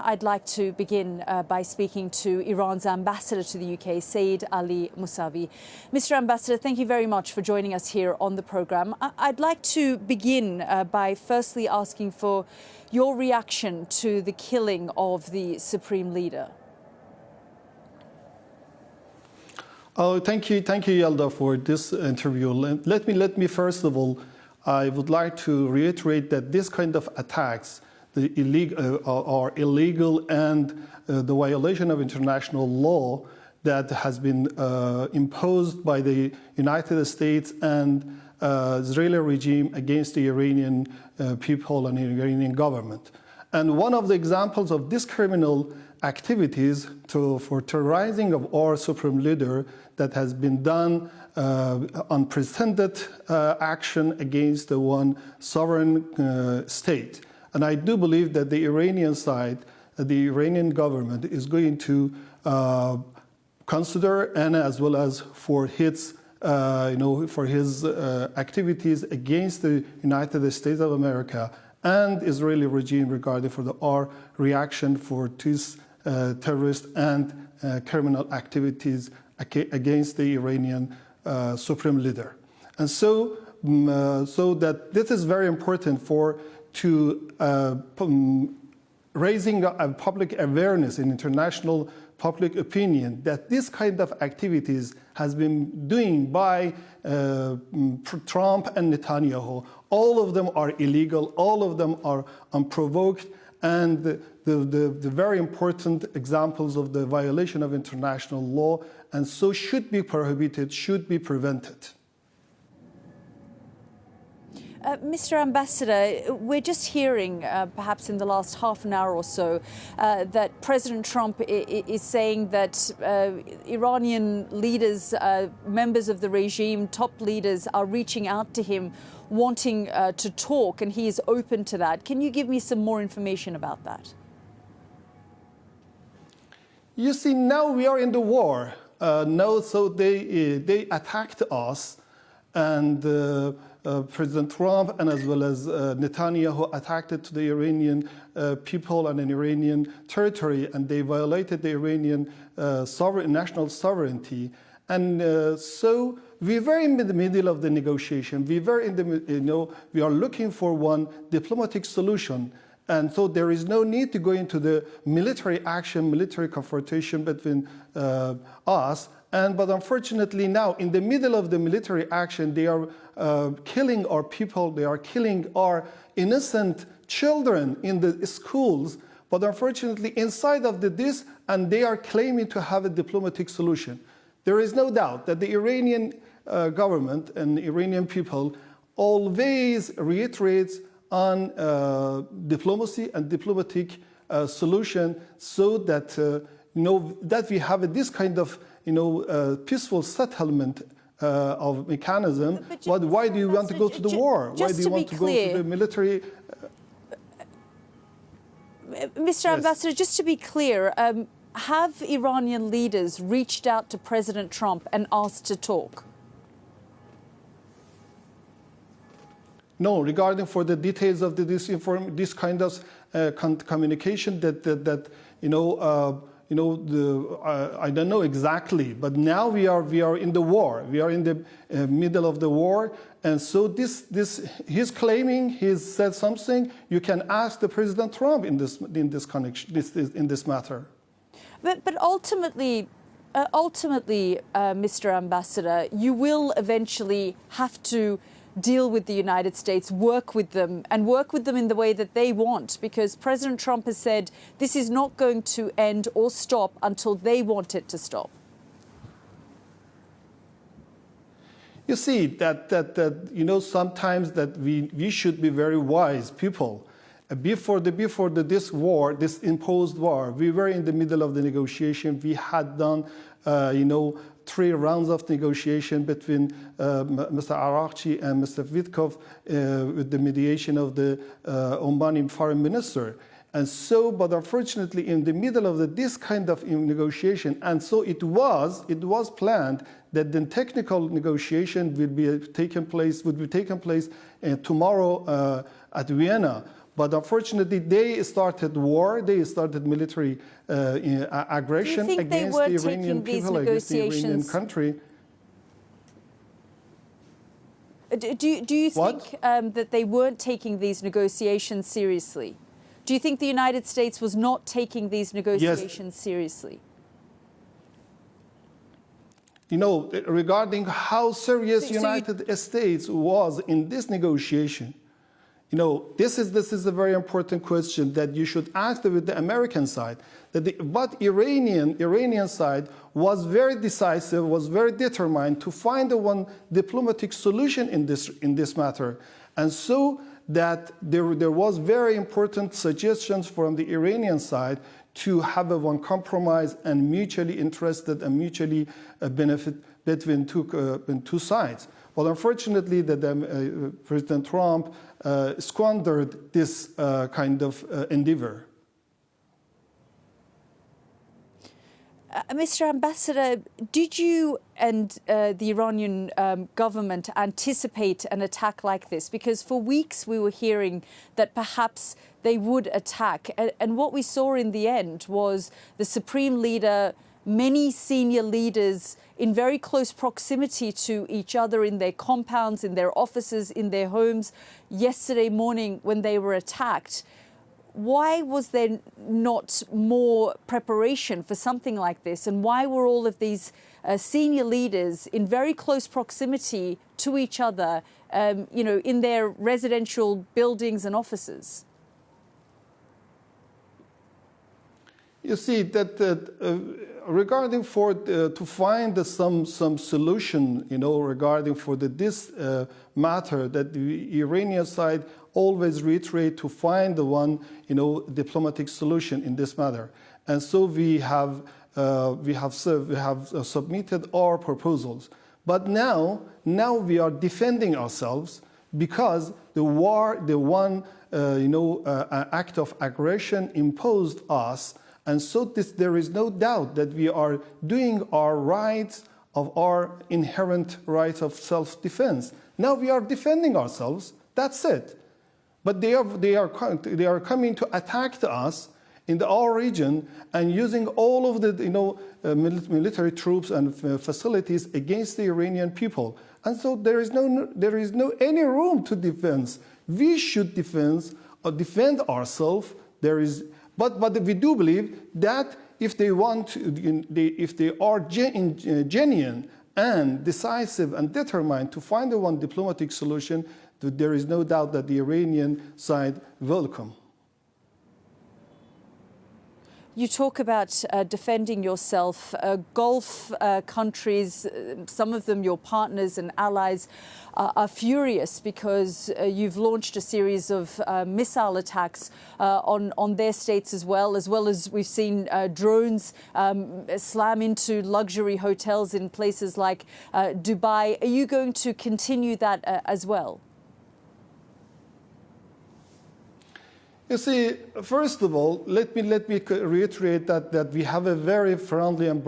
I'd like to begin by speaking to Iran's ambassador to the UK, Seyed Ali Mousavi. Mr. Ambassador, thank you very much for joining us here on the programme. I'd like to begin by firstly asking for your reaction to the killing of the Supreme Leader. Oh, thank you, Yalda, for this interview. Let me first of all, I would like to reiterate that this kind of attacks are illegal and the violation of international law that has been imposed by the United States and Israeli regime against the Iranian people and the Iranian government. And one of the examples of this criminal activities for terrorizing of our supreme leader that has been done unprecedented action against the one sovereign state. And I do believe that the Iranian side, the Iranian government is going to consider, and as well as for his activities against the United States of America and Israeli regime regarding for our reaction for these terrorist and criminal activities against the Iranian supreme leader. And so that this is very important to raising a public awareness in international public opinion that this kind of activities has been doing by Trump and Netanyahu. All of them are illegal, all of them are unprovoked, and the very important examples of the violation of international law, and so should be prohibited, should be prevented. Mr. Ambassador, we're just hearing, perhaps in the last half an hour or so, that President Trump is saying that Iranian leaders, members of the regime, top leaders are reaching out to him wanting to talk, and he is open to that. Can you give me some more information about that? You see, now we are in the war. So they attacked us, and President Trump and as well as Netanyahu attacked to the Iranian people and an Iranian territory, and they violated the Iranian national sovereignty. And so we were in the middle of the negotiation. We were in the, we are looking for one diplomatic solution. And so there is no need to go into the military action, military confrontation between us. But unfortunately now, in the middle of the military action, they are killing our people, they are killing our innocent children in the schools. But unfortunately, inside of this, and they are claiming to have a diplomatic solution. There is no doubt that the Iranian government and the Iranian people always reiterates on diplomacy and diplomatic solution, so that that we have this kind of peaceful settlement of mechanism. But why do you want to go to the war? Why do you want to go to the military? Mr. Ambassador, just to be clear, have Iranian leaders reached out to President Trump and asked to talk? No, regarding for the details of this kind of communication I don't know exactly, but now we are in the war. We are in the middle of the war, and so he's claiming he's said something. You can ask the President Trump in this matter. But ultimately, Mr. Ambassador, you will eventually have to deal with the United States, work with them in the way that they want, because President Trump has said this is not going to end or stop until they want it to stop. You see that sometimes that we should be very wise people. Before this imposed war, we were in the middle of the negotiation. We had done 3 rounds of negotiation between Mr. Arakchi and Mr. Witkoff with the mediation of the Omani foreign minister. And so, but unfortunately, in the middle of this kind of negotiation, and so it was planned that the technical negotiation would be taking place tomorrow at Vienna. But unfortunately, they started war, they started military aggression against the Iranian people, against the Iranian country. Do you think that they weren't taking these negotiations seriously? Do you think the United States was not taking these negotiations seriously? You know, regarding how serious United States was in this negotiation, you know, this is a very important question that you should ask with the American side. But Iranian side was very decisive, was very determined to find one diplomatic solution in this matter, and so that there was very important suggestions from the Iranian side to have one compromise and mutually interested and mutually benefit between two sides. Well, unfortunately, President Trump squandered this kind of endeavor. Mr. Ambassador, did you and the Iranian government anticipate an attack like this? Because for weeks we were hearing that perhaps they would attack. And what we saw in the end was the supreme leader, many senior leaders in very close proximity to each other in their compounds, in their offices, in their homes, yesterday morning when they were attacked. Why was there not more preparation for something like this? And why were all of these senior leaders in very close proximity to each other, you know, in their residential buildings and offices? You see that regarding to find some solution, you know, regarding for this matter, that the Iranian side always reiterate to find the one, you know, diplomatic solution in this matter, and so we have submitted our proposals. But now we are defending ourselves because the one act of aggression imposed us. And so there is no doubt that we are doing our rights of our inherent right of self-defense. Now we are defending ourselves. That's it. But they are coming to attack us in our region and using all of the military troops and facilities against the Iranian people. And so there is no any room to defense. We should defend ourselves. But we do believe that if they are genuine and decisive and determined to find one diplomatic solution, there is no doubt that the Iranian side welcome. You talk about defending yourself. Gulf countries, some of them your partners and allies, are furious because you've launched a series of missile attacks on their states as well as we've seen drones slam into luxury hotels in places like Dubai. Are you going to continue that as well? You see, first of all, let me reiterate that we have a very friendly and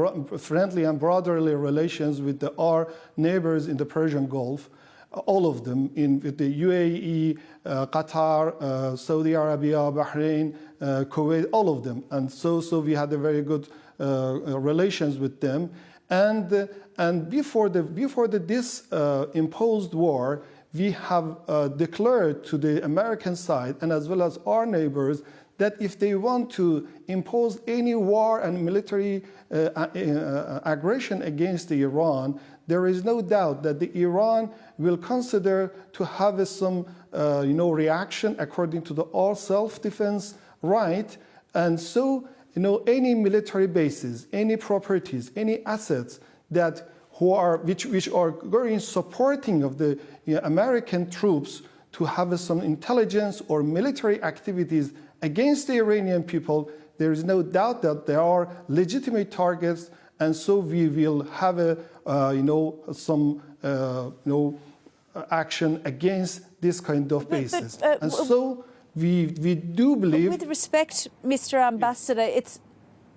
brotherly relations with our neighbors in the Persian Gulf, all of them, with the UAE, Qatar, Saudi Arabia, Bahrain, Kuwait, all of them, and so we had a very good relations with them, and before this imposed war, we have declared to the American side and as well as our neighbors that if they want to impose any war and military aggression against Iran, there is no doubt that Iran will consider to have some reaction according to our self-defense right, and so any military bases, any properties, any assets that which are very supporting of the American troops to have some intelligence or military activities against the Iranian people, there is no doubt that there are legitimate targets, and so we will have some action against this kind of basis. And so we do believe. With respect, Mr. Ambassador,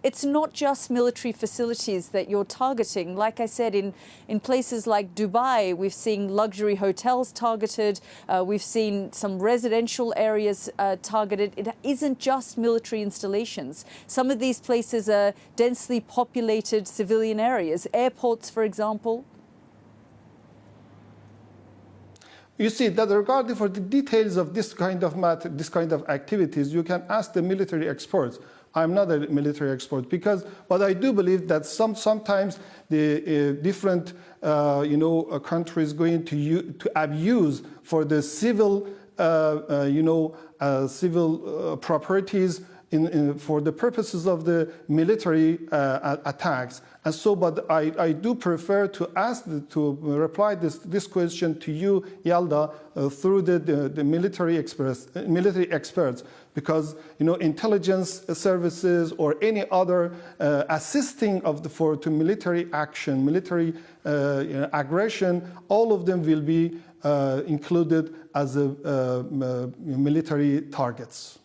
it's not just military facilities that you're targeting. Like I said, in places like Dubai, we've seen luxury hotels targeted. We've seen some residential areas targeted. It isn't just military installations. Some of these places are densely populated civilian areas, airports, for example. You see, that regarding for the details of this kind of matter, this kind of activities, you can ask the military experts. I'm not a military expert, but I do believe that sometimes the different countries going to abuse for the civil civil properties for the purposes of the military attacks. And so, but I do prefer to reply this question to you, Yalda, through the military experts, because intelligence services or any other assisting to military action, military aggression, all of them will be included as military targets.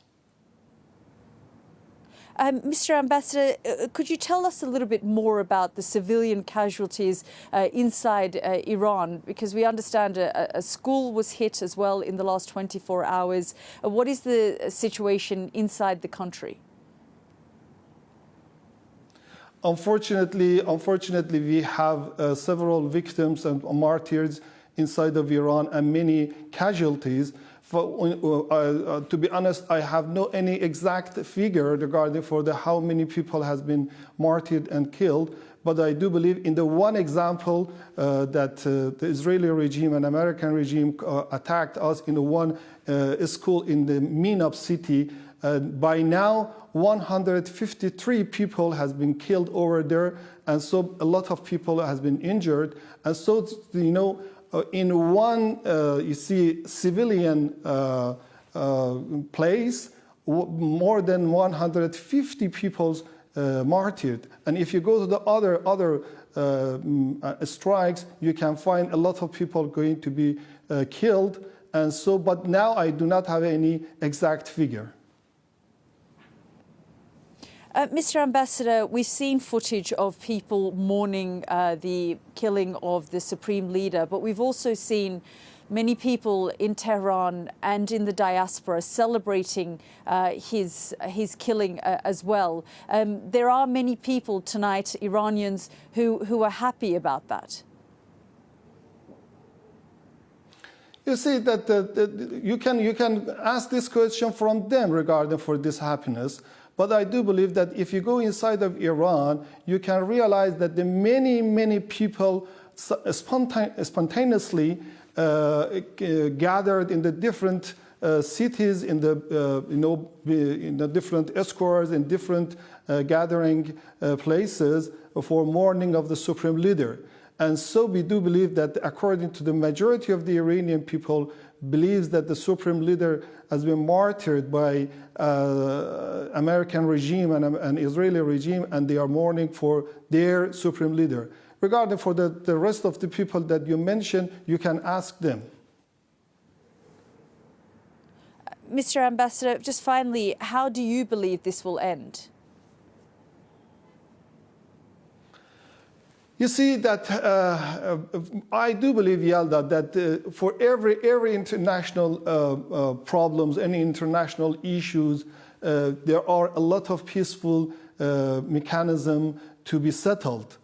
Mr. Ambassador, could you tell us a little bit more about the civilian casualties inside Iran? Because we understand a school was hit as well in the last 24 hours. What is the situation inside the country? Unfortunately, we have several victims and martyrs inside of Iran and many casualties. To be honest, I have no any exact figure regarding for how many people has been martyred and killed. But I do believe in the one example that the Israeli regime and American regime attacked us in the one school in the Minab city. By now, 153 people has been killed over there, and so a lot of people has been injured. And so, in one, you see, civilian place, more than 150 people martyred. And if you go to the other strikes, you can find a lot of people going to be killed. And so, but now I do not have any exact figure. Mr. Ambassador, we've seen footage of people mourning the killing of the supreme leader, but we've also seen many people in Tehran and in the diaspora celebrating his killing as well. There are many people tonight, Iranians, who are happy about that. You see that you can ask this question from them regarding for this happiness. But I do believe that if you go inside of Iran, you can realize that the many people spontaneously gathered in the different cities, in the different escorts, in different gathering places for mourning of the supreme leader. And so we do believe that according to the majority of the Iranian people believes that the supreme leader has been martyred by American regime and Israeli regime, and they are mourning for their supreme leader. Regarding for the rest of the people that you mentioned, you can ask them. Mr. Ambassador, just finally, how do you believe this will end? You see that I do believe, Yalda, that for every international problems, any international issues, there are a lot of peaceful mechanism to be settled.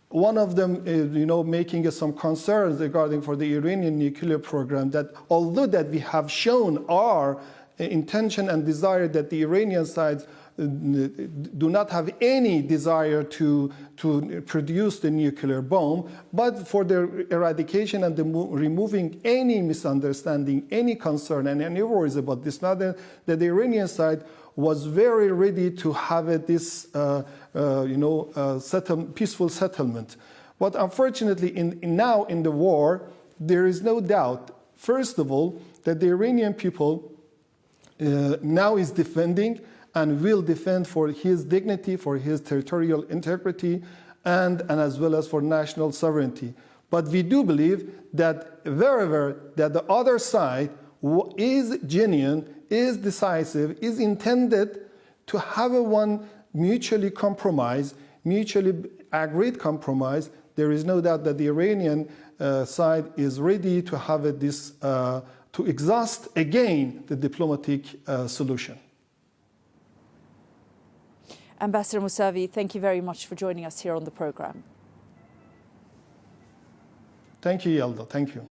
One of them is, making some concerns regarding for the Iranian nuclear program, that although that we have shown our intention and desire that the Iranian side do not have any desire to produce the nuclear bomb, but for the eradication and the removing any misunderstanding, any concern, and any worries about this matter, that the Iranian side was very ready to have this, peaceful settlement. But unfortunately, now in the war, there is no doubt, first of all, that the Iranian people now is defending and will defend for his dignity, for his territorial integrity, and as well as for national sovereignty. But we do believe that wherever that the other side is genuine, is decisive, is intended to have one mutually compromise, mutually agreed compromise, there is no doubt that the Iranian side is ready to have to exhaust again the diplomatic solution. Ambassador Mousavi, thank you very much for joining us here on the program. Thank you, Yalda. Thank you.